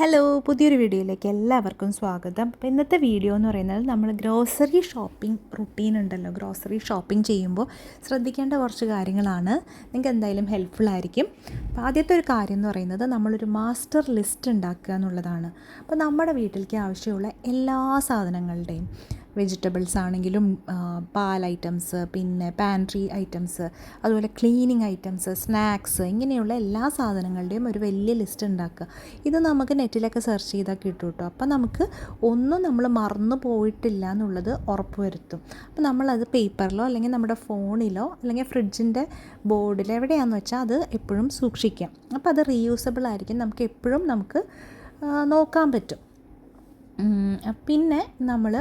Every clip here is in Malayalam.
ഹലോ, പുതിയൊരു വീഡിയോയിലേക്ക് എല്ലാവർക്കും സ്വാഗതം. അപ്പോൾ ഇന്നത്തെ വീഡിയോ എന്ന് പറയുന്നത് നമ്മൾ ഗ്രോസറി ഷോപ്പിംഗ് റുട്ടീൻ ഉണ്ടല്ലോ, ഗ്രോസറി ഷോപ്പിംഗ് ചെയ്യുമ്പോൾ ശ്രദ്ധിക്കേണ്ട കുറച്ച് കാര്യങ്ങളാണ്. നിങ്ങൾക്ക് എന്തായാലും ഹെൽപ്ഫുൾ ആയിരിക്കും. അപ്പോൾ ആദ്യത്തെ ഒരു കാര്യം എന്ന് പറയുന്നത് നമ്മളൊരു മാസ്റ്റർ ലിസ്റ്റ് ഉണ്ടാക്കുക എന്നുള്ളതാണ്. അപ്പോൾ നമ്മുടെ വീട്ടിലേക്ക് ആവശ്യമുള്ള എല്ലാ സാധനങ്ങളുടെയും വെജിറ്റബിൾസ് ആണെങ്കിലും പാൽ ഐറ്റംസ്, പിന്നെ പാൻട്രി ഐറ്റംസ്, അതുപോലെ ക്ലീനിങ് ഐറ്റംസ്, സ്നാക്സ്, ഇങ്ങനെയുള്ള എല്ലാ സാധനങ്ങളുടെയും ഒരു വലിയ ലിസ്റ്റ് ഉണ്ടാക്കുക. ഇത് നമുക്ക് നെറ്റിലൊക്കെ സെർച്ച് ചെയ്താൽ കിട്ടും കേട്ടോ. അപ്പോൾ നമുക്ക് ഒന്നും നമ്മൾ മറന്നു പോയിട്ടില്ല എന്നുള്ളത് ഉറപ്പ് വരുത്തും. അപ്പോൾ നമ്മളത് പേപ്പറിലോ അല്ലെങ്കിൽ നമ്മുടെ ഫോണിലോ അല്ലെങ്കിൽ ഫ്രിഡ്ജിൻ്റെ ബോർഡിലോ എവിടെയാണെന്ന് വെച്ചാൽ അത് എപ്പോഴും സൂക്ഷിക്കാം. അപ്പോൾ അത് റീയൂസബിൾ ആയിരിക്കും, നമുക്ക് എപ്പോഴും നോക്കാൻ പറ്റും. പിന്നെ നമ്മൾ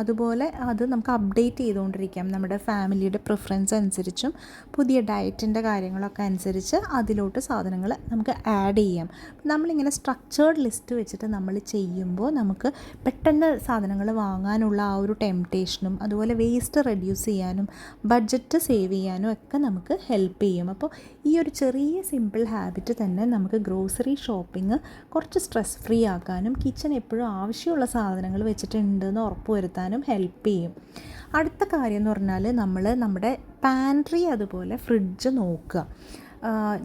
അതുപോലെ അത് നമുക്ക് അപ്ഡേറ്റ് ചെയ്തുകൊണ്ടിരിക്കാം. നമ്മുടെ ഫാമിലിയുടെ പ്രിഫറൻസ് അനുസരിച്ചും പുതിയ ഡയറ്റിൻ്റെ കാര്യങ്ങളൊക്കെ അനുസരിച്ച് അതിലോട്ട് സാധനങ്ങൾ നമുക്ക് ആഡ് ചെയ്യാം. നമ്മളിങ്ങനെ സ്ട്രക്ചേർഡ് ലിസ്റ്റ് വെച്ചിട്ട് നമ്മൾ ചെയ്യുമ്പോൾ നമുക്ക് പെട്ടെന്ന് സാധനങ്ങൾ വാങ്ങാനുള്ള ആ ഒരു ടെംപ്റ്റേഷനും അതുപോലെ വേസ്റ്റ് റെഡ്യൂസ് ചെയ്യാനും ബഡ്ജറ്റ് സേവ് ചെയ്യാനും ഒക്കെ നമുക്ക് ഹെൽപ്പ് ചെയ്യും. അപ്പോൾ ഈ ഒരു ചെറിയ സിമ്പിൾ ഹാബിറ്റ് തന്നെ നമുക്ക് ഗ്രോസറി ഷോപ്പിംഗ് കുറച്ച് സ്ട്രെസ് ഫ്രീ ആക്കാനും കിച്ചൺ എപ്പോഴും ആവശ്യമുള്ള സാധനങ്ങൾ വെച്ചിട്ടുണ്ടെന്ന് ഉറപ്പ് വരുത്താനും ഹെൽപ്പ് ചെയ്യും. അടുത്ത കാര്യം എന്ന് പറഞ്ഞാൽ നമ്മുടെ പാൻട്രി അതുപോലെ ഫ്രിഡ്ജ് നോക്കുക.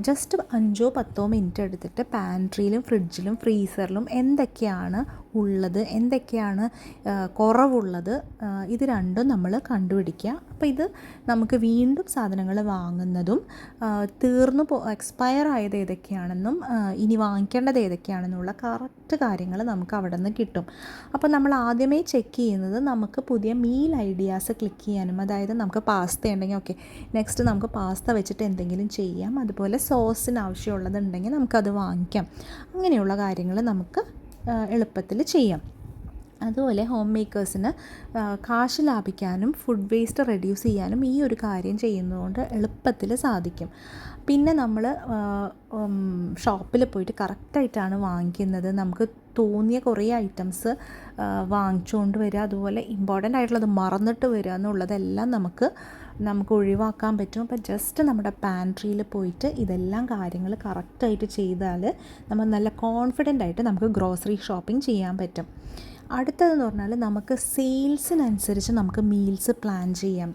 ജസ്റ്റ് 5-10 മിനിറ്റ് എടുത്തിട്ട് പാൻട്രിയിലും ഫ്രിഡ്ജിലും ഫ്രീസറിലും എന്തൊക്കെയാണ് ഉള്ളത്, എന്തൊക്കെയാണ് കുറവുള്ളത്, ഇത് രണ്ടും നമ്മൾ കണ്ടുപിടിക്കുക. അപ്പോൾ ഇത് നമുക്ക് വീണ്ടും സാധനങ്ങൾ വാങ്ങുന്നതും എക്സ്പയർ ആയത് ഏതൊക്കെയാണെന്നും ഇനി വാങ്ങിക്കേണ്ടത് ഏതൊക്കെയാണെന്നുള്ള കറക്റ്റ് കാര്യങ്ങൾ നമുക്ക് അവിടെ നിന്ന് കിട്ടും. അപ്പോൾ നമ്മൾ ആദ്യമേ ചെക്ക് ചെയ്യുന്നത് നമുക്ക് പുതിയ മീൽ ഐഡിയാസ് ക്ലിക്ക് ചെയ്യാനും, അതായത് നമുക്ക് പാസ്ത ഉണ്ടെങ്കിൽ ഓക്കെ, നെക്സ്റ്റ് നമുക്ക് പാസ്ത വെച്ചിട്ട് എന്തെങ്കിലും ചെയ്യാം, അതുപോലെ സോസിന് ആവശ്യമുള്ളതുണ്ടെങ്കിൽ നമുക്കത് വാങ്ങിക്കാം. അങ്ങനെയുള്ള കാര്യങ്ങൾ നമുക്ക് എളുപ്പത്തിൽ ചെയ്യാം. അതുപോലെ ഹോം മേക്കേഴ്സിന് കാശ് ലാഭിക്കാനും ഫുഡ് വേസ്റ്റ് റെഡ്യൂസ് ചെയ്യാനും ഈ ഒരു കാര്യം ചെയ്യുന്നതുകൊണ്ട് എളുപ്പത്തിൽ സാധിക്കും. പിന്നെ നമ്മൾ ഷോപ്പിൽ പോയിട്ട് കറക്റ്റായിട്ടാണ് വാങ്ങിക്കുന്നത്. നമുക്ക് തോന്നിയ കുറേ ഐറ്റംസ് വാങ്ങിച്ചുകൊണ്ട് വരിക, അതുപോലെ ഇമ്പോർട്ടൻ്റ് ആയിട്ടുള്ളത് മറന്നിട്ട് വരിക എന്നുള്ളതെല്ലാം നമുക്ക് ഒഴിവാക്കാൻ പറ്റും. അപ്പോൾ ജസ്റ്റ് നമ്മുടെ പാൻട്രിയിൽ പോയിട്ട് ഇതെല്ലാം കാര്യങ്ങൾ കറക്റ്റായിട്ട് ചെയ്താൽ നമ്മൾ നല്ല കോൺഫിഡൻ്റ് ആയിട്ട് നമുക്ക് ഗ്രോസറി ഷോപ്പിംഗ് ചെയ്യാൻ പറ്റും. അടുത്തതെന്ന് പറഞ്ഞാൽ നമുക്ക് സെയിൽസിനനുസരിച്ച് നമുക്ക് മീൽസ് പ്ലാൻ ചെയ്യാം.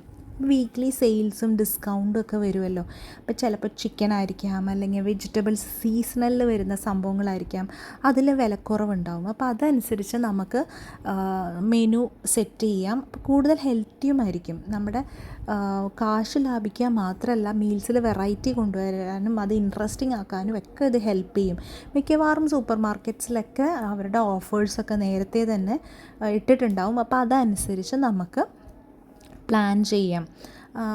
വീക്ക്ലി സെയിൽസും ഡിസ്കൗണ്ടും ഒക്കെ വരുമല്ലോ. അപ്പോൾ ചിലപ്പോൾ ചിക്കൻ ആയിരിക്കാം, അല്ലെങ്കിൽ വെജിറ്റബിൾസ് സീസണലിൽ വരുന്ന സംഭവങ്ങളായിരിക്കാം, അതിൽ വിലക്കുറവുണ്ടാവും. അപ്പോൾ അതനുസരിച്ച് നമുക്ക് മെനു സെറ്റ് ചെയ്യാം. കൂടുതൽ ഹെൽത്തിയുമായിരിക്കും. നമ്മുടെ കാശ് ലാഭിക്കുക മാത്രമല്ല, മീൽസിൽ വെറൈറ്റി കൊണ്ടുവരാനും അത് ഇൻട്രസ്റ്റിംഗ് ആക്കാനും ഒക്കെ ഇത് ഹെൽപ്പ് ചെയ്യും. മിക്കവാറും സൂപ്പർ മാർക്കറ്റ്സിലൊക്കെ അവരുടെ ഓഫേഴ്സൊക്കെ നേരത്തെ തന്നെ ഇട്ടിട്ടുണ്ടാവും. അപ്പോൾ അതനുസരിച്ച് നമുക്ക് പ്ലാൻ ചെയ്യാം.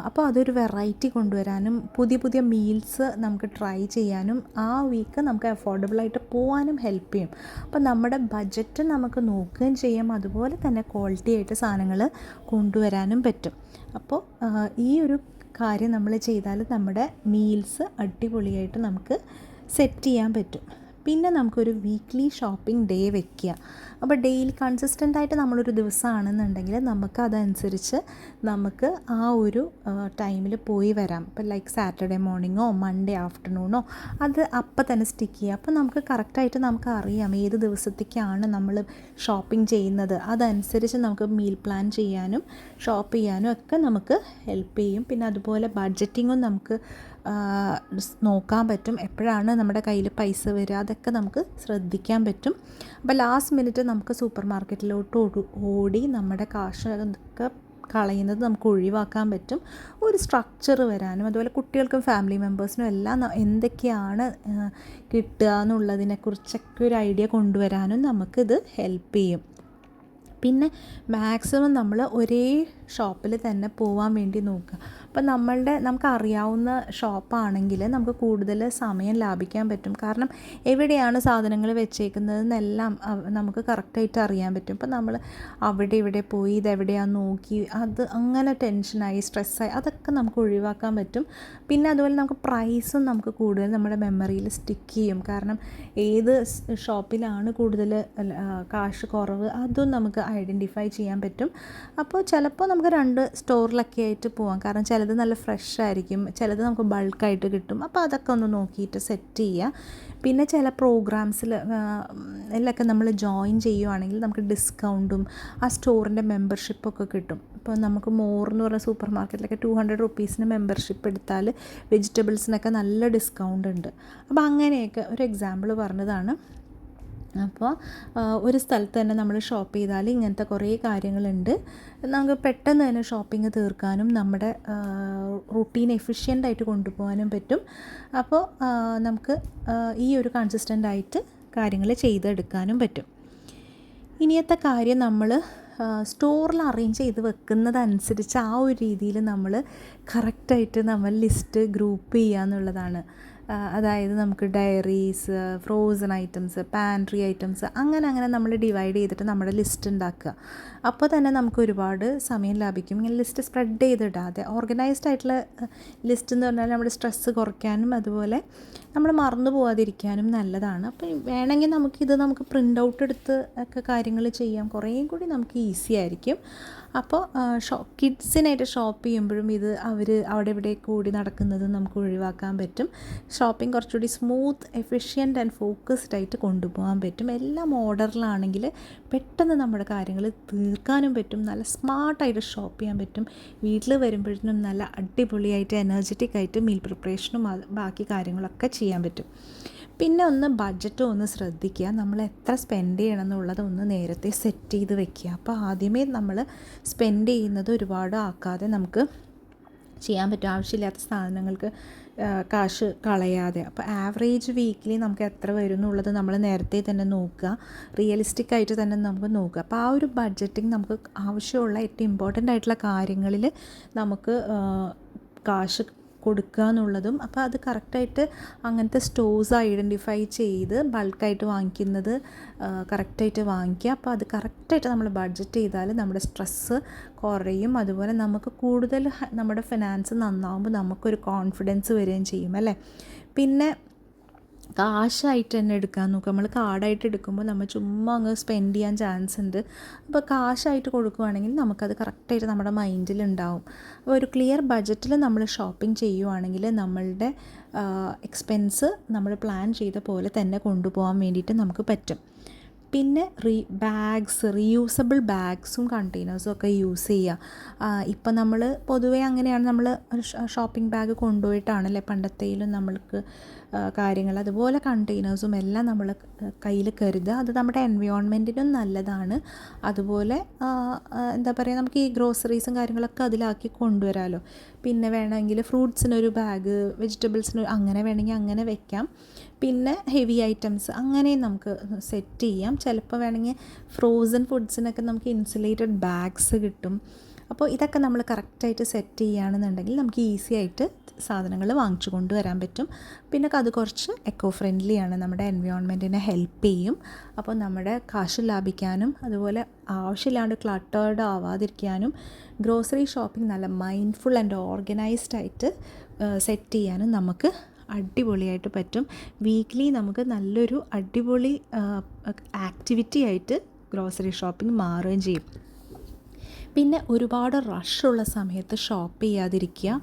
അപ്പോൾ അതൊരു വെറൈറ്റി കൊണ്ടുവരാനും പുതിയ മീൽസ് നമുക്ക് ട്രൈ ചെയ്യാനും ആ വീക്ക് നമുക്ക് അഫോർഡബിളായിട്ട് പോകാനും ഹെൽപ്പ് ചെയ്യും. അപ്പോൾ നമ്മുടെ ബഡ്ജറ്റ് നമുക്ക് നോക്കുകയും ചെയ്യാം, അതുപോലെ തന്നെ ക്വാളിറ്റി ആയിട്ട് സാധനങ്ങൾ കൊണ്ടുവരാനും പറ്റും. അപ്പോൾ ഈ ഒരു കാര്യം നമ്മൾ ചെയ്താൽ നമ്മുടെ മീൽസ് അടിപൊളിയായിട്ട് നമുക്ക് സെറ്റ് ചെയ്യാൻ പറ്റും. പിന്നെ നമുക്കൊരു വീക്ക്ലി ഷോപ്പിംഗ് ഡേ വെക്കുക. അപ്പോൾ ഡെയിലി കൺസിസ്റ്റൻ്റായിട്ട് നമ്മളൊരു ദിവസമാണെന്നുണ്ടെങ്കിൽ നമുക്ക് അതനുസരിച്ച് നമുക്ക് ആ ഒരു ടൈമിൽ പോയി വരാം. ഇപ്പോൾ ലൈക്ക് സാറ്റർഡേ മോർണിംഗോ മൺഡേ ആഫ്റ്റർനൂണോ അത് അപ്പം തന്നെ സ്റ്റിക്ക് ചെയ്യുക. അപ്പോൾ നമുക്ക് കറക്റ്റായിട്ട് നമുക്ക് അറിയാം ഏത് ദിവസത്തേക്കാണ് നമ്മൾ ഷോപ്പിംഗ് ചെയ്യുന്നത്. അതനുസരിച്ച് നമുക്ക് മീൽ പ്ലാൻ ചെയ്യാനും ഷോപ്പ് ചെയ്യാനും ഒക്കെ നമുക്ക് ഹെൽപ്പ് ചെയ്യും. പിന്നെ അതുപോലെ ബഡ്ജറ്റിങ്ങും നമുക്ക് നോക്കാൻ പറ്റും. എപ്പോഴാണ് നമ്മുടെ കയ്യിൽ പൈസ വരിക അതൊക്കെ നമുക്ക് ശ്രദ്ധിക്കാൻ പറ്റും. അപ്പോൾ ലാസ്റ്റ് മിനിറ്റ് നമുക്ക് സൂപ്പർ മാർക്കറ്റിലോട്ട് ഓടി നമ്മുടെ കാശൊക്കെ കളയുന്നത് നമുക്ക് ഒഴിവാക്കാൻ പറ്റും. ഒരു സ്ട്രക്ചർ വരാനും അതുപോലെ കുട്ടികൾക്കും ഫാമിലി മെമ്പേഴ്സിനും എല്ലാം എന്തൊക്കെയാണ് കിട്ടുക എന്നുള്ളതിനെക്കുറിച്ചൊക്കെ ഒരു ഐഡിയ കൊണ്ടുവരാനും നമുക്കിത് ഹെൽപ്പ് ചെയ്യും. പിന്നെ മാക്സിമം നമ്മൾ ഒരേ ഷോപ്പിൽ തന്നെ പോകാൻ വേണ്ടി നോക്കുക. അപ്പം നമുക്ക് അറിയാവുന്ന ഷോപ്പാണെങ്കിൽ നമുക്ക് കൂടുതൽ സമയം ലാഭിക്കാൻ പറ്റും. കാരണം എവിടെയാണ് സാധനങ്ങൾ വെച്ചേക്കുന്നതെന്നെല്ലാം നമുക്ക് കറക്റ്റായിട്ട് അറിയാൻ പറ്റും. ഇപ്പം നമ്മൾ അവിടെ ഇവിടെ പോയി ഇതെവിടെയാണെന്ന് നോക്കി അത് അങ്ങനെ ടെൻഷനായി സ്ട്രെസ്സായി അതൊക്കെ നമുക്ക് ഒഴിവാക്കാൻ പറ്റും. പിന്നെ അതുപോലെ നമുക്ക് പ്രൈസും നമുക്ക് കൂടുതൽ നമ്മുടെ മെമ്മറിയിൽ സ്റ്റിക്ക് ചെയ്യും. കാരണം ഏത് ഷോപ്പിലാണ് കൂടുതൽ കാശ് കുറവ് അതും നമുക്ക് ഐഡൻറ്റിഫൈ ചെയ്യാൻ പറ്റും. അപ്പോൾ ചിലപ്പോൾ നമുക്ക് 2 സ്റ്റോറിലൊക്കെ ആയിട്ട് പോവാം. കാരണം ചിലത് ചിലത് നല്ല ഫ്രഷ് ആയിരിക്കും, ചിലത് നമുക്ക് ബൾക്കായിട്ട് കിട്ടും. അപ്പോൾ അതൊക്കെ ഒന്ന് നോക്കിയിട്ട് സെറ്റ് ചെയ്യുക. പിന്നെ ചില പ്രോഗ്രാംസിൽ എല്ലൊക്കെ നമ്മൾ ജോയിൻ ചെയ്യുവാണെങ്കിൽ നമുക്ക് ഡിസ്കൗണ്ടും ആ സ്റ്റോറിൻ്റെ മെമ്പർഷിപ്പൊക്കെ കിട്ടും. ഇപ്പോൾ നമുക്ക് മോർ എന്ന് പറഞ്ഞ സൂപ്പർ മാർക്കറ്റിലൊക്കെ 200 റുപ്പീസിന് മെമ്പർഷിപ്പ് എടുത്താൽ വെജിറ്റബിൾസിനൊക്കെ നല്ല ഡിസ്കൗണ്ട് ഉണ്ട്. അപ്പോൾ അങ്ങനെയൊക്കെ ഒരു എക്സാമ്പിൾ പറഞ്ഞതാണ്. അപ്പോൾ ഒരു സ്ഥലത്ത് തന്നെ നമ്മൾ ഷോപ്പ് ചെയ്താൽ ഇങ്ങനത്തെ കുറേ കാര്യങ്ങളുണ്ട്. നമുക്ക് പെട്ടെന്ന് തന്നെ ഷോപ്പിംഗ് തീർക്കാനും നമ്മുടെ റുട്ടീൻ എഫിഷ്യൻ്റായിട്ട് കൊണ്ടുപോകാനും പറ്റും. അപ്പോൾ നമുക്ക് ഈ ഒരു കൺസിസ്റ്റൻ്റായിട്ട് കാര്യങ്ങൾ ചെയ്തെടുക്കാനും പറ്റും. ഇനിയത്തെ കാര്യം നമ്മൾ സ്റ്റോറിൽ അറേഞ്ച് ചെയ്ത് വെക്കുന്നതനുസരിച്ച് ആ ഒരു രീതിയിൽ നമ്മൾ കറക്റ്റായിട്ട് നമ്മൾ ലിസ്റ്റ് ഗ്രൂപ്പ് ചെയ്യുക എന്നുള്ളതാണ്. അതായത് നമുക്ക് diaries, frozen items, pantry items അങ്ങനെ നമ്മൾ ഡിവൈഡ് ചെയ്തിട്ട് നമ്മുടെ ലിസ്റ്റ് ഉണ്ടാക്കുക. അപ്പോൾ തന്നെ നമുക്ക് ഒരുപാട് സമയം ലാഭിക്കും. ഇങ്ങനെ ലിസ്റ്റ് സ്പ്രെഡ് ചെയ്തിടാതെ ഓർഗനൈസ്ഡ് ആയിട്ടുള്ള ലിസ്റ്റ് എന്ന് പറഞ്ഞാൽ നമ്മുടെ സ്ട്രെസ്സ് കുറയ്ക്കാനും അതുപോലെ നമ്മൾ മറന്നു പോകാതിരിക്കാനും നല്ലതാണ്. അപ്പോൾ വേണമെങ്കിൽ നമുക്ക് പ്രിൻ്റ് ഔട്ട് എടുത്ത് ഒക്കെ കാര്യങ്ങൾ ചെയ്യാം, കുറേയും കൂടി നമുക്ക് ഈസി ആയിരിക്കും. അപ്പോൾ കിഡ്സിനായിട്ട് ഷോപ്പ് ചെയ്യുമ്പോഴും ഇത് അവിടെ ഇവിടെ കൂടി നടക്കുന്നത് നമുക്ക് ഒഴിവാക്കാൻ പറ്റും. ഷോപ്പിംഗ് കുറച്ചുകൂടി സ്മൂത്ത്, എഫിഷ്യൻ്റ് ആൻഡ് ഫോക്കസ്ഡ് ആയിട്ട് കൊണ്ടുപോകാൻ പറ്റും. എല്ലാം ഓർഡറിലാണെങ്കിൽ പെട്ടെന്ന് നമ്മുടെ കാര്യങ്ങൾ തീർക്കാനും പറ്റും. നല്ല സ്മാർട്ടായിട്ട് ഷോപ്പ് ചെയ്യാൻ പറ്റും. വീട്ടിൽ വരുമ്പോഴത്തേനും നല്ല അടിപൊളിയായിട്ട് എനർജറ്റിക് ആയിട്ട് മീൽ പ്രിപ്പറേഷനും ബാക്കി കാര്യങ്ങളൊക്കെ ചെയ്യാൻ പറ്റും. പിന്നെ ഒന്ന് ബഡ്ജറ്റ് ഒന്ന് ശ്രദ്ധിക്കുക. നമ്മൾ എത്ര സ്പെൻഡ് ചെയ്യണം എന്നുള്ളത് ഒന്ന് നേരത്തെ സെറ്റ് ചെയ്ത് വെക്കുക. അപ്പോൾ ആദ്യമേ നമ്മൾ സ്പെൻഡ് ചെയ്യുന്നത് ഒരുപാട് ആക്കാതെ നമുക്ക് ചെയ്യാൻ പറ്റും. ആവശ്യമില്ലാത്ത സാധനങ്ങൾക്ക് കാശ് കളയാതെ. അപ്പോൾ ആവറേജ് വീക്കിലി നമുക്ക് എത്ര വരും എന്നുള്ളത് നമ്മൾ നേരത്തെ തന്നെ നോക്കുക, റിയലിസ്റ്റിക് ആയിട്ട് തന്നെ നമുക്ക് നോക്കുക. അപ്പോൾ ആ ഒരു ബഡ്ജറ്റിങ് നമുക്ക് ആവശ്യമുള്ള ഏറ്റവും ഇമ്പോർട്ടൻ്റ് ആയിട്ടുള്ള കാര്യങ്ങളിൽ നമുക്ക് കാശ് കൊടുക്കുക എന്നുള്ളതും. അപ്പോൾ അത് കറക്റ്റായിട്ട് അങ്ങനത്തെ സ്റ്റോഴ്സ് ഐഡൻറ്റിഫൈ ചെയ്ത് ബൾക്കായിട്ട് വാങ്ങിക്കുന്നത് കറക്റ്റായിട്ട് വാങ്ങിക്കുക. അപ്പോൾ അത് കറക്റ്റായിട്ട് നമ്മൾ ബഡ്ജറ്റ് ചെയ്താൽ നമ്മുടെ സ്ട്രെസ്സ് കുറയും. അതുപോലെ നമുക്ക് കൂടുതൽ നമ്മുടെ ഫിനാൻസ് നന്നാവുമ്പോൾ നമുക്കൊരു കോൺഫിഡൻസ് വരികയും ചെയ്യും അല്ലേ. പിന്നെ കാശായിട്ട് തന്നെ എടുക്കാൻ നോക്കുക. നമ്മൾ കാർഡായിട്ട് എടുക്കുമ്പോൾ നമ്മൾ ചുമ്മാ അങ്ങ് സ്പെൻഡ് ചെയ്യാൻ ചാൻസ് ഉണ്ട്. അപ്പോൾ കാശായിട്ട് കൊടുക്കുകയാണെങ്കിൽ നമുക്കത് കറക്റ്റായിട്ട് നമ്മുടെ മൈൻഡിലുണ്ടാവും. അപ്പോൾ ഒരു ക്ലിയർ ബഡ്ജറ്റിൽ നമ്മൾ ഷോപ്പിംഗ് ചെയ്യുവാണെങ്കിൽ നമ്മളുടെ എക്സ്പെൻസ് നമ്മൾ പ്ലാൻ ചെയ്ത പോലെ തന്നെ കൊണ്ടുപോകാൻ വേണ്ടിയിട്ട് നമുക്ക് പറ്റും. പിന്നെ റീയൂസബിൾ ബാഗ്സും കണ്ടെയ്നേഴ്സും ഒക്കെ യൂസ് ചെയ്യുക. ഇപ്പം നമ്മൾ പൊതുവേ അങ്ങനെയാണ്, നമ്മൾ ഷോപ്പിംഗ് ബാഗ് കൊണ്ടുപോയിട്ടാണല്ലേ പണ്ടത്തേലും നമ്മൾക്ക് കാര്യങ്ങൾ. അതുപോലെ കണ്ടെയ്നേഴ്സും എല്ലാം നമ്മൾ കയ്യിൽ കരുതുക. അത് നമ്മുടെ എൻവയോൺമെൻറ്റിനും നല്ലതാണ്. അതുപോലെ എന്താ പറയുക, നമുക്ക് ഈ ഗ്രോസറീസും കാര്യങ്ങളൊക്കെ അതിലാക്കി കൊണ്ടുവരാമല്ലോ. പിന്നെ വേണമെങ്കിൽ ഫ്രൂട്ട്സിനൊരു ബാഗ്, വെജിറ്റബിൾസിന് അങ്ങനെ വേണമെങ്കിൽ അങ്ങനെ വെക്കാം. പിന്നെ ഹെവി ഐറ്റംസ് അങ്ങനെയും നമുക്ക് സെറ്റ് ചെയ്യാം. ചിലപ്പോൾ വേണമെങ്കിൽ ഫ്രോസൺ ഫുഡ്സിനൊക്കെ നമുക്ക് ഇൻസുലേറ്റഡ് ബാഗ്സ് കിട്ടും. അപ്പോൾ ഇതൊക്കെ നമ്മൾ കറക്റ്റായിട്ട് സെറ്റ് ചെയ്യുകയാണെന്നുണ്ടെങ്കിൽ നമുക്ക് ഈസി ആയിട്ട് സാധനങ്ങൾ വാങ്ങിച്ചു കൊണ്ടുവരാൻ പറ്റും. പിന്നെ അത് കുറച്ച് എക്കോ ഫ്രണ്ട്ലിയാണ്, നമ്മുടെ എൻവയോൺമെൻറ്റിനെ ഹെൽപ്പ് ചെയ്യും. അപ്പോൾ നമ്മുടെ കാശ് ലാഭിക്കാനും അതുപോലെ ആവശ്യമില്ലാണ്ട് ക്ലട്ടേർഡ് ആവാതിരിക്കാനും ഗ്രോസറി ഷോപ്പിംഗ് നല്ല മൈൻഡ്ഫുൾ ആൻഡ് ഓർഗനൈസ്ഡ് ആയിട്ട് സെറ്റ് ചെയ്യാനും നമുക്ക് അടിപൊളിയായിട്ട് പറ്റും. വീക്ക്ലി നമുക്ക് നല്ലൊരു അടിപൊളി ആക്ടിവിറ്റി ആയിട്ട് ഗ്രോസറി ഷോപ്പിംഗ് മാറുകയും ചെയ്യും. പിന്നെ ഒരുപാട് റഷുള്ള സമയത്ത് ഷോപ്പ് ചെയ്യാതിരിക്കുക.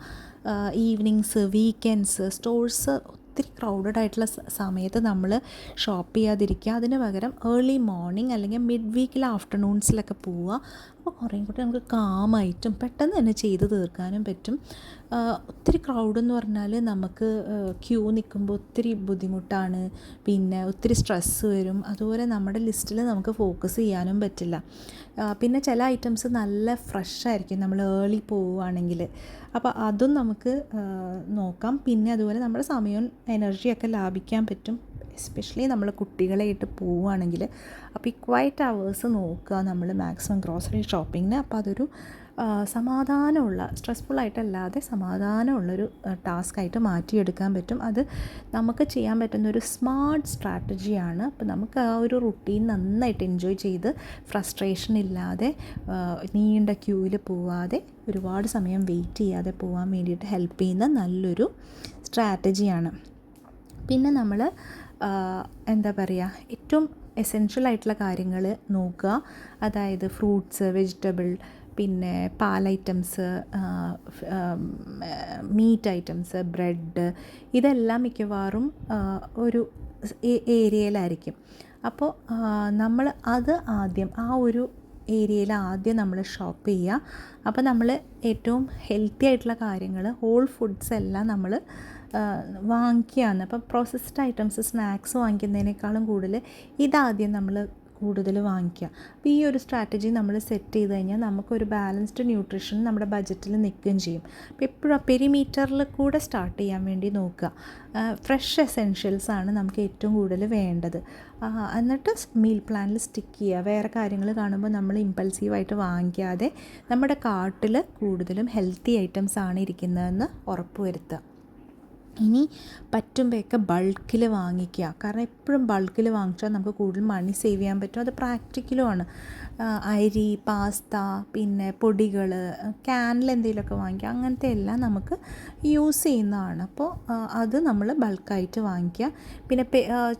ഈവനിങ്സ്, വീക്കെൻഡ്സ്, സ്റ്റോഴ്സ് ഒത്തിരി ക്രൗഡഡ് ആയിട്ടുള്ള സമയത്ത് നമ്മൾ ഷോപ്പ് ചെയ്യാതിരിക്കുക. അതിന് പകരം ഏർലി മോർണിംഗ് അല്ലെങ്കിൽ മിഡ് വീക്കിൽ ആഫ്റ്റർനൂൺസിലൊക്കെ പോവുക. അപ്പോൾ കുറേ കൂടി നമുക്ക് കാമായിട്ടും പെട്ടെന്ന് തന്നെ ചെയ്ത് തീർക്കാനും പറ്റും. ഒത്തിരി ക്രൗഡെന്ന് പറഞ്ഞാൽ നമുക്ക് ക്യൂ നിൽക്കുമ്പോൾ ഒത്തിരി ബുദ്ധിമുട്ടാണ്, പിന്നെ ഒത്തിരി സ്ട്രെസ്സ് വരും. അതുപോലെ നമ്മുടെ ലിസ്റ്റിൽ നമുക്ക് ഫോക്കസ് ചെയ്യാനും പറ്റില്ല. പിന്നെ ചില ഐറ്റംസ് നല്ല ഫ്രഷ് ആയിരിക്കും നമ്മൾ ഏർലി പോവുകയാണെങ്കിൽ. അപ്പോൾ അതും നമുക്ക് നോക്കാം. പിന്നെ അതുപോലെ നമ്മുടെ സമയവും എനർജിയൊക്കെ ലാഭിക്കാൻ പറ്റും, എസ്പെഷ്യലി നമ്മൾ കുട്ടികളായിട്ട് പോവുകയാണെങ്കിൽ. അപ്പോൾ ഈ ക്വയറ്റ് അവേഴ്സ് നോക്കുക നമ്മൾ മാക്സിമം ഗ്രോസറി ഷോപ്പിങ്ങിന്. അപ്പോൾ അതൊരു സമാധാനമുള്ള, സ്ട്രെസ്ഫുള്ളായിട്ടല്ലാതെ സമാധാനമുള്ളൊരു ടാസ്ക്കായിട്ട് മാറ്റിയെടുക്കാൻ പറ്റും. അത് നമുക്ക് ചെയ്യാൻ പറ്റുന്നൊരു സ്മാർട്ട് സ്ട്രാറ്റജിയാണ്. അപ്പോൾ നമുക്ക് ആ ഒരു റുട്ടീൻ നന്നായിട്ട് എൻജോയ് ചെയ്ത് ഫ്രസ്ട്രേഷൻ ഇല്ലാതെ നീണ്ട ക്യൂവിൽ പോവാതെ ഒരുപാട് സമയം വെയിറ്റ് ചെയ്യാതെ പോകാൻ വേണ്ടിയിട്ട് ഹെൽപ്പ് ചെയ്യുന്ന നല്ലൊരു സ്ട്രാറ്റജിയാണ്. പിന്നെ നമ്മൾ എന്താ പറയുക, ഏറ്റവും എസെൻഷ്യൽ ആയിട്ടുള്ള കാര്യങ്ങൾ നോക്കുക. അതായത് ഫ്രൂട്ട്സ്, വെജിറ്റബിൾ, പിന്നെ പാൽ ഐറ്റംസ്, മീറ്റ് ഐറ്റംസ്, ബ്രെഡ്, ഇതെല്ലാം മിക്കവാറും ഒരു ഏരിയയിലായിരിക്കും. അപ്പോൾ നമ്മൾ അത് ആദ്യം ആ ഒരു ഏരിയയിൽ ആദ്യം നമ്മൾ ഷോപ്പ് ചെയ്യുക. അപ്പോൾ നമ്മൾ ഏറ്റവും ഹെൽത്തി ആയിട്ടുള്ള കാര്യങ്ങൾ, ഹോൾ ഫുഡ്സ് എല്ലാം നമ്മൾ വാങ്ങിക്കുകയാണ്. അപ്പോൾ പ്രോസസ്ഡ് ഐറ്റംസ്, സ്നാക്സ് വാങ്ങിക്കുന്നതിനേക്കാളും കൂടുതൽ ഇതാദ്യം നമ്മൾ കൂടുതൽ വാങ്ങിക്കുക. അപ്പോൾ ഈ ഒരു സ്ട്രാറ്റജി നമ്മൾ സെറ്റ് ചെയ്ത് കഴിഞ്ഞാൽ നമുക്കൊരു ബാലൻസ്ഡ് ന്യൂട്രീഷൻ നമ്മുടെ ബഡ്ജറ്റിൽ നിൽക്കുകയും ചെയ്യും. അപ്പോൾ എപ്പോഴും പെരിമീറ്ററിൽ കൂടെ സ്റ്റാർട്ട് ചെയ്യാൻ വേണ്ടി നോക്കുക. ഫ്രഷ് എസെൻഷ്യൽസ് ആണ് നമുക്ക് ഏറ്റവും കൂടുതൽ വേണ്ടത്. എന്നിട്ട് മീൽ പ്ലാനിൽ സ്റ്റിക്ക് ചെയ്യുക. വേറെ കാര്യങ്ങൾ കാണുമ്പോൾ നമ്മൾ ഇമ്പൾസീവായിട്ട് വാങ്ങിക്കാതെ നമ്മുടെ കാർട്ടിൽ കൂടുതലും ഹെൽത്തി ഐറ്റംസ് ആണ് ഇരിക്കുന്നതെന്ന് ഉറപ്പ് വരുത്തുക. ഇനി പറ്റുമ്പോഴൊക്കെ ബൾക്കിൽ വാങ്ങിക്കുക. കാരണം എപ്പോഴും ബൾക്കിൽ വാങ്ങിച്ചാൽ നമുക്ക് കൂടുതൽ മണി സേവ് ചെയ്യാൻ പറ്റും. അത് പ്രാക്ടിക്കലുമാണ്. അരി, പാസ്ത, പിന്നെ പൊടികൾ, ക്യാനിൽ എന്തെങ്കിലുമൊക്കെ വാങ്ങിക്കുക. അങ്ങനത്തെ എല്ലാം നമുക്ക് യൂസ് ചെയ്യുന്നതാണ്. അപ്പോൾ അത് നമ്മൾ ബൾക്കായിട്ട് വാങ്ങിക്കുക. പിന്നെ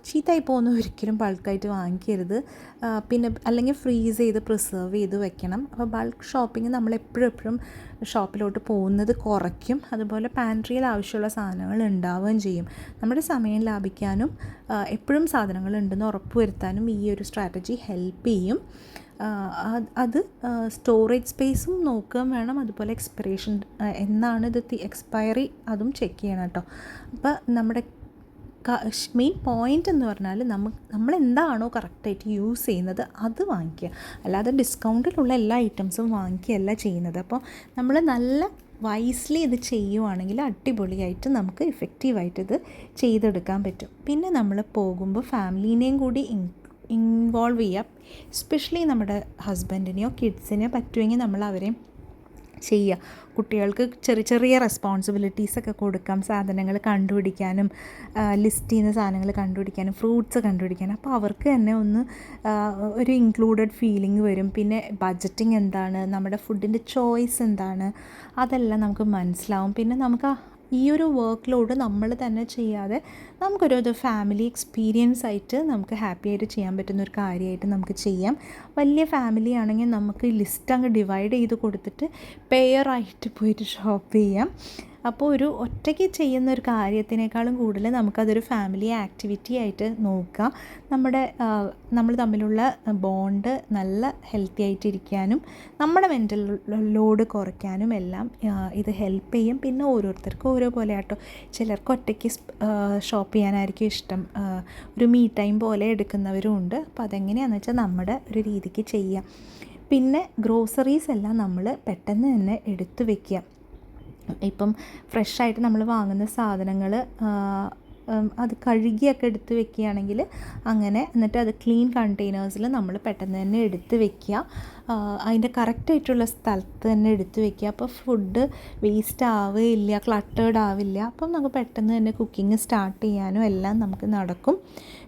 ചീത്തയായി പോകുന്ന ഒരിക്കലും ബൾക്കായിട്ട് വാങ്ങിക്കരുത്. പിന്നെ അല്ലെങ്കിൽ ഫ്രീസ് ചെയ്ത് പ്രിസർവ് ചെയ്ത് വെക്കണം. അപ്പോൾ ബൾക്ക് ഷോപ്പിംഗ് നമ്മൾ എപ്പോഴും ഷോപ്പിലോട്ട് പോകുന്നത് കുറയ്ക്കും. അതുപോലെ പാൻട്രിയിൽ ആവശ്യമുള്ള സാധനങ്ങൾ ഉണ്ടാവുകയും ചെയ്യും. നമ്മുടെ സമയം ലാഭിക്കാനും എപ്പോഴും സാധനങ്ങൾ ഉണ്ടെന്ന് ഉറപ്പ് വരുത്താനും ഈ ഒരു സ്ട്രാറ്റജി ഹെൽപ്പ് ചെയ്യും. അത് സ്റ്റോറേജ് സ്പേസും നോക്കുകയും വേണം. അതുപോലെ എക്സ്പയറേഷൻ എന്നാണ് ഇത് എക്സ്പയറി അതും ചെക്ക് ചെയ്യണം കേട്ടോ. അപ്പോൾ നമ്മുടെ മെയിൻ പോയിൻ്റ് എന്ന് പറഞ്ഞാൽ നമ്മൾ എന്താണോ കറക്റ്റായിട്ട് യൂസ് ചെയ്യുന്നത് അത് വാങ്ങിക്കുക. അല്ലാതെ ഡിസ്കൗണ്ടിലുള്ള എല്ലാ ഐറ്റംസും വാങ്ങിക്കുകയല്ല ചെയ്യുന്നത്. അപ്പോൾ നമ്മൾ നല്ല വൈസ്ലി ഇത് ചെയ്യുവാണെങ്കിൽ അടിപൊളിയായിട്ട് നമുക്ക് ഇഫക്റ്റീവായിട്ട് ഇത് ചെയ്തെടുക്കാൻ പറ്റും. പിന്നെ നമ്മൾ പോകുമ്പോൾ ഫാമിലീനെയും കൂടി ഇൻവോൾവ് ചെയ്യുക. എസ്പെഷ്യലി നമ്മുടെ ഹസ്ബൻഡിനെയോ കിഡ്സിനെയോ പറ്റുമെങ്കിൽ നമ്മൾ അവരെയും ചെയ്യുക. കുട്ടികൾക്ക് ചെറിയ റെസ്പോൺസിബിലിറ്റീസൊക്കെ കൊടുക്കാം. സാധനങ്ങൾ കണ്ടുപിടിക്കാനും, ലിസ്റ്റ് ചെയ്യുന്ന സാധനങ്ങൾ കണ്ടുപിടിക്കാനും, ഫ്രൂട്ട്സ് കണ്ടുപിടിക്കാനും. അപ്പോൾ അവർക്ക് തന്നെ ഒന്ന് ഒരു ഇൻക്ലൂഡഡ് ഫീലിംഗ് വരും. പിന്നെ ബഡ്ജറ്റിംഗ് എന്താണ്, നമ്മുടെ ഫുഡിൻ്റെ ചോയ്സ് എന്താണ്, അതെല്ലാം നമുക്ക് മനസ്സിലാവും. പിന്നെ നമുക്ക് ഈ ഒരു വർക്ക് ലോഡ് നമ്മൾ തന്നെ ചെയ്യാതെ നമുക്കൊരു ഫാമിലി എക്സ്പീരിയൻസ് ആയിട്ട് നമുക്ക് ഹാപ്പി ആയിട്ട് ചെയ്യാൻ പറ്റുന്ന ഒരു കാര്യമായിട്ട് നമുക്ക് ചെയ്യാം. വലിയ ഫാമിലി ആണെങ്കിൽ നമുക്ക് ലിസ്റ്റ് അങ്ങ് ഡിവൈഡ് ചെയ്ത് കൊടുത്തിട്ട് പെയറായിട്ട് പോയിട്ട് ഷോപ്പ് ചെയ്യാം. അപ്പോൾ ഒരു ഒറ്റയ്ക്ക് ചെയ്യുന്ന ഒരു കാര്യത്തിനേക്കാളും കൂടുതൽ നമുക്കതൊരു ഫാമിലി ആക്ടിവിറ്റി ആയിട്ട് നോക്കാം. നമ്മൾ തമ്മിലുള്ള ബോണ്ട് നല്ല ഹെൽത്തി ആയിട്ടിരിക്കാനും നമ്മുടെ മെൻ്റൽ ലോഡ് കുറയ്ക്കാനും എല്ലാം ഇത് ഹെൽപ്പ് ചെയ്യും. പിന്നെ ഓരോരുത്തർക്കും ഓരോ പോലെ ആട്ടോ. ചിലർക്ക് ഒറ്റയ്ക്ക് ഷോപ്പ് ചെയ്യാനായിരിക്കും ഇഷ്ടം. ഒരു മീ ടൈം പോലെ എടുക്കുന്നവരും ഉണ്ട്. അപ്പോൾ അതെങ്ങനെയാണെന്ന് വെച്ചാൽ നമ്മുടെ ഒരു രീതിക്ക് ചെയ്യാം. പിന്നെ ഗ്രോസറീസ് എല്ലാം നമ്മൾ പെട്ടെന്ന് തന്നെ എടുത്തു വയ്ക്കുക. ഇപ്പം ഫ്രഷായിട്ട് നമ്മൾ വാങ്ങുന്ന സാധനങ്ങൾ അത് കഴുകിയൊക്കെ എടുത്ത് വെക്കുകയാണെങ്കിൽ അങ്ങനെ, എന്നിട്ട് അത് ക്ലീൻ കണ്ടെയ്നേഴ്സിൽ നമ്മൾ പെട്ടെന്ന് തന്നെ എടുത്ത് വെക്കുക. അതിൻ്റെ കറക്റ്റായിട്ടുള്ള സ്ഥലത്ത് തന്നെ എടുത്ത് വെക്കുക. അപ്പോൾ ഫുഡ് വേസ്റ്റ് ആവുകയില്ല, ക്ലട്ടേർഡ് ആവില്ല. അപ്പം നമുക്ക് പെട്ടെന്ന് തന്നെ കുക്കിംഗ് സ്റ്റാർട്ട് ചെയ്യാനും എല്ലാം നമുക്ക് നടക്കും.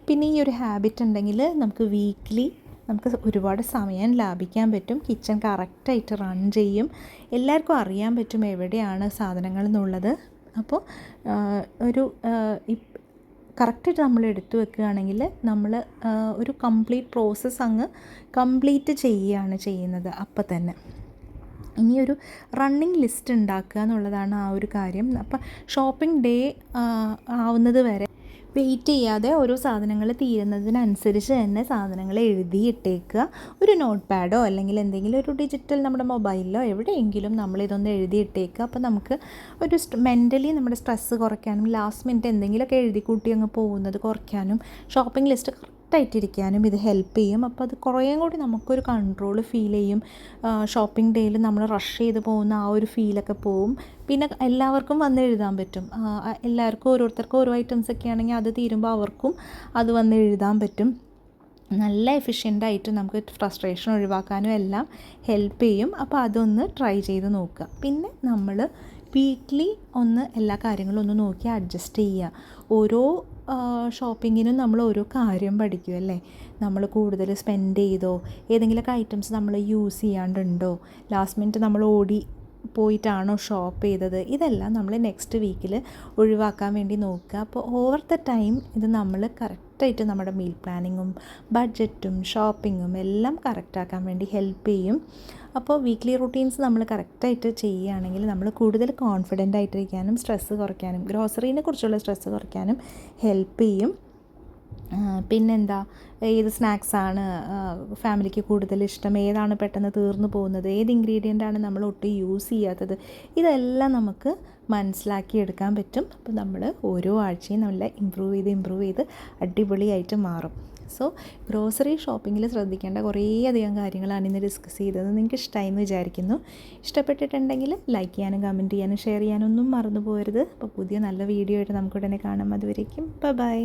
പിന്നെ ഈ ഒരു ഹാബിറ്റ് ഉണ്ടെങ്കിൽ നമുക്ക് വീക്ക്ലി നമുക്ക് ഒരുപാട് സമയം ലാഭിക്കാൻ പറ്റും. കിച്ചൺ കറക്റ്റായിട്ട് റൺ ചെയ്യും. എല്ലാവർക്കും അറിയാൻ പറ്റും എവിടെയാണ് സാധനങ്ങൾ എന്നുള്ളത്. അപ്പോൾ ഒരു കറക്റ്റായിട്ട് നമ്മൾ എടുത്തു വെക്കുകയാണെങ്കിൽ നമ്മൾ ഒരു കംപ്ലീറ്റ് പ്രോസസ്സ് അങ്ങ് കംപ്ലീറ്റ് ചെയ്യുകയാണ് ചെയ്യുന്നത് അപ്പം തന്നെ. ഇനിയൊരു റണ്ണിങ് ലിസ്റ്റ് ഉണ്ടാക്കുക എന്നുള്ളതാണ് ആ ഒരു കാര്യം. അപ്പം ഷോപ്പിംഗ് ഡേ ആവുന്നത് വരെ വെയിറ്റ് ചെയ്യാതെ ഓരോ സാധനങ്ങൾ തീരുന്നതിനനുസരിച്ച് തന്നെ സാധനങ്ങൾ എഴുതിയിട്ടേക്കുക. ഒരു നോട്ട് പാഡോ അല്ലെങ്കിൽ എന്തെങ്കിലും ഒരു ഡിജിറ്റൽ നമ്മുടെ മൊബൈലിലോ എവിടെയെങ്കിലും നമ്മളിതൊന്ന് എഴുതിയിട്ടേക്കുക. അപ്പോൾ നമുക്ക് ഒരു മെൻ്റലി നമ്മുടെ സ്ട്രെസ്സ് കുറയ്ക്കാനും ലാസ്റ്റ് മിനിറ്റ് എന്തെങ്കിലുമൊക്കെ എഴുതി കൂട്ടി അങ്ങ് പോകുന്നത് കുറയ്ക്കാനും ഷോപ്പിംഗ് ലിസ്റ്റ് കറക്റ്റായിട്ടിരിക്കാനും ഇത് ഹെൽപ്പ് ചെയ്യും. അപ്പോൾ അത് കുറേയും കൂടി നമുക്കൊരു കൺട്രോൾ ഫീൽ ചെയ്യും. ഷോപ്പിംഗ് ഡേയിൽ നമ്മൾ റഷ് ചെയ്ത് പോകുന്ന ആ ഒരു ഫീലൊക്കെ പോവും. പിന്നെ എല്ലാവർക്കും വന്ന് എഴുതാൻ പറ്റും. എല്ലാവർക്കും ഓരോരുത്തർക്കും ഓരോ ഐറ്റംസ് ഒക്കെ ആണെങ്കിൽ അത് തീരുമ്പോൾ അവർക്കും അത് വന്ന് എഴുതാൻ പറ്റും. നല്ല എഫിഷ്യൻ്റായിട്ട് നമുക്ക് ഫ്രസ്ട്രേഷൻ ഒഴിവാക്കാനും എല്ലാം ഹെൽപ്പ് ചെയ്യും. അപ്പോൾ അതൊന്ന് ട്രൈ ചെയ്ത് നോക്കുക. പിന്നെ നമ്മൾ വീക്ക്ലി ഒന്ന് എല്ലാ കാര്യങ്ങളും ഒന്ന് നോക്കി അഡ്ജസ്റ്റ് ചെയ്യുക. ഓരോ ഷോപ്പിങ്ങിനും നമ്മൾ ഓരോ കാര്യം പഠിക്കും അല്ലേ. നമ്മൾ കൂടുതൽ സ്പെൻഡ് ചെയ്തോ, ഏതെങ്കിലുമൊക്കെ ഐറ്റംസ് നമ്മൾ യൂസ് ചെയ്യാണ്ടുണ്ടോ, ലാസ്റ്റ് മിനിറ്റ് നമ്മൾ ഓടി പോയിട്ടാണോ ഷോപ്പ് ചെയ്തത്, ഇതെല്ലാം നമ്മൾ നെക്സ്റ്റ് വീക്കിൽ ഒഴിവാക്കാൻ വേണ്ടി നോക്കുക. അപ്പോൾ ഓവർ ദ ടൈം ഇത് നമ്മൾ കറക്റ്റായിട്ട് നമ്മുടെ മീൽ പ്ലാനിങ്ങും ബഡ്ജറ്റും ഷോപ്പിങ്ങും എല്ലാം കറക്റ്റാക്കാൻ വേണ്ടി ഹെൽപ്പ് ചെയ്യും. അപ്പോൾ വീക്ക്ലി റൂട്ടീൻസ് നമ്മൾ കറക്റ്റായിട്ട് ചെയ്യുകയാണെങ്കിൽ നമ്മൾ കൂടുതൽ കോൺഫിഡൻ്റ് ആയിട്ടിരിക്കാനും സ്ട്രെസ്സ് കുറയ്ക്കാനും ഗ്രോസറീനെ കുറിച്ചുള്ള സ്ട്രെസ്സ് കുറയ്ക്കാനും ഹെൽപ്പ് ചെയ്യും. പിന്നെന്താ, ഏത് സ്നാക്സാണ് ഫാമിലിക്ക് കൂടുതൽ ഇഷ്ടം, ഏതാണ് പെട്ടെന്ന് തീർന്നു പോകുന്നത്, ഏത് ഇൻഗ്രീഡിയൻ്റാണ് നമ്മൾ ഒട്ടും യൂസ് ചെയ്യാത്തത്, ഇതെല്ലാം നമുക്ക് മനസ്സിലാക്കിയെടുക്കാൻ പറ്റും. അപ്പോൾ നമ്മൾ ഓരോ ആഴ്ചയും നല്ല ഇമ്പ്രൂവ് ചെയ്ത് അടിപൊളിയായിട്ട് മാറും. സോ ഗ്രോസറി ഷോപ്പിങ്ങിൽ ശ്രദ്ധിക്കേണ്ട കുറേയധികം കാര്യങ്ങളാണ് ഇന്ന് ഡിസ്കസ് ചെയ്തത്. നിങ്ങൾക്ക് ഇഷ്ടമായി എന്ന് വിചാരിക്കുന്നു. ഇഷ്ടപ്പെട്ടിട്ടുണ്ടെങ്കിൽ ലൈക്ക് ചെയ്യാനും കമൻറ്റ് ചെയ്യാനും ഷെയർ ചെയ്യാനും ഒന്നും മറന്നു പോകരുത്. അപ്പോൾ പുതിയ നല്ല വീഡിയോ ആയിട്ട് നമുക്ക് ഉടനെ കാണാം. അതുവരേക്കും ബൈ.